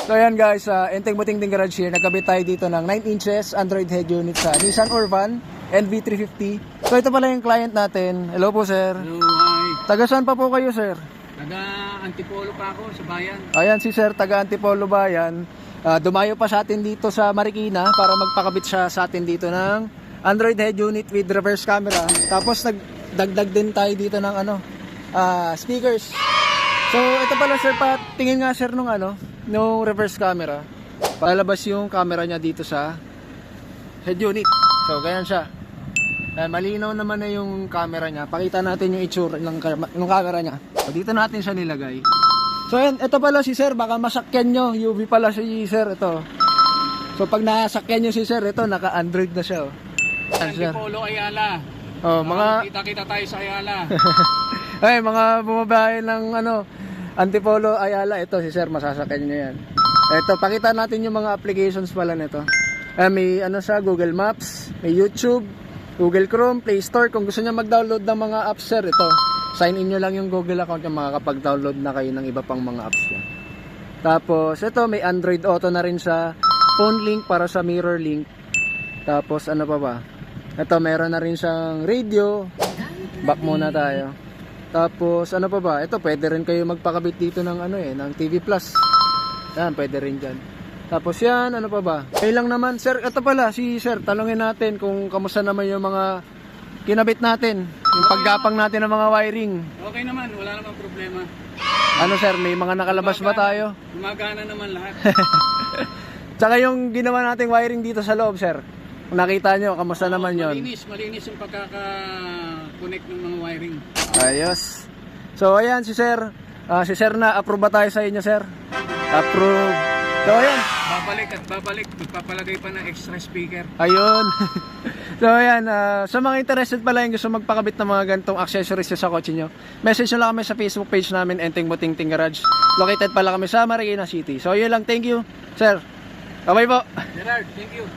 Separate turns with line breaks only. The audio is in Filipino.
So ayan guys, Enteng Butingting Garage here. Nagkabit tayo dito ng 9 inches Android head unit sa Nissan Urban NV350. So ito pala yung client natin. Hello po sir.
Hello, hi.
Taga saan pa po kayo sir?
Taga Antipolo pa ako sa bayan.
Ayan si sir, taga Antipolo Bayan. Dumayo pa sa atin dito sa Marikina para magpakabit siya sa atin dito ng Android head unit with reverse camera. Tapos nagdagdag din tayo dito ng speakers. So ito pala sir, tingin nga sir nung nung reverse camera. Palabas yung camera niya dito sa head unit. So ganyan siya. Malinaw naman na yung camera niya. Pakita natin yung itsura ng camera niya. So, dito natin siya nilagay. So yan, ito pala si sir, baka masakyan nyo. UV pala si sir, ito. So pag nasakyan nyo si sir, ito naka-Android na siya.
Antipolo, Ayala.
Oh, mga
Kita-kita tayo sa Ayala.
ay, mga bumabahay ng Antipolo, Ayala, ito si sir, masasakyan nyo yan. Ito, pakita natin yung mga applications pala nito. May sa Google Maps, may YouTube, Google Chrome, Play Store. Kung gusto niya mag-download ng mga apps sir, ito. Sign in nyo lang yung Google account nyo, makakapag-download na kayo ng iba pang mga apps nyo. Tapos, ito, may Android Auto na rin sa phone link para sa mirror link. Tapos, ano pa ba? Ito, meron na rin siyang radio. Back muna tayo. Tapos, ano pa ba? Ito, pwede rin kayo magpakabit dito ng ng TV Plus. Yan, pwede rin dyan. Tapos yan, ano pa ba? Okay lang naman, sir. Ito pala, si sir, talungin natin kung kamusta naman yung mga kinabit natin. Yung paggapang natin ng mga wiring.
Okay naman, wala namang problema.
Ano sir, may mga nakalabas ba tayo?
Gumagana naman lahat.
Tsaka yung ginawa nating wiring dito sa loob, sir. Kung nakita nyo, kamusta naman yon?
Malinis yung pagkaka-connect ng mga wiring.
Ayos. So ayan, si sir. Si sir na, approve ba tayo sa inyo, sir? Approve. So ayan.
Babalik. Magpapalagay pa ng extra speaker.
Ayun. So ayan, sa mga interested pala yung gusto magpakabit ng mga ganitong accessories sa kotse nyo, message nyo lang kami sa Facebook page namin, Enteng Butingting Garage. Located pala kami sa Marikina City. So yun lang, thank you, sir. Bye-bye po.
Gerard, thank you.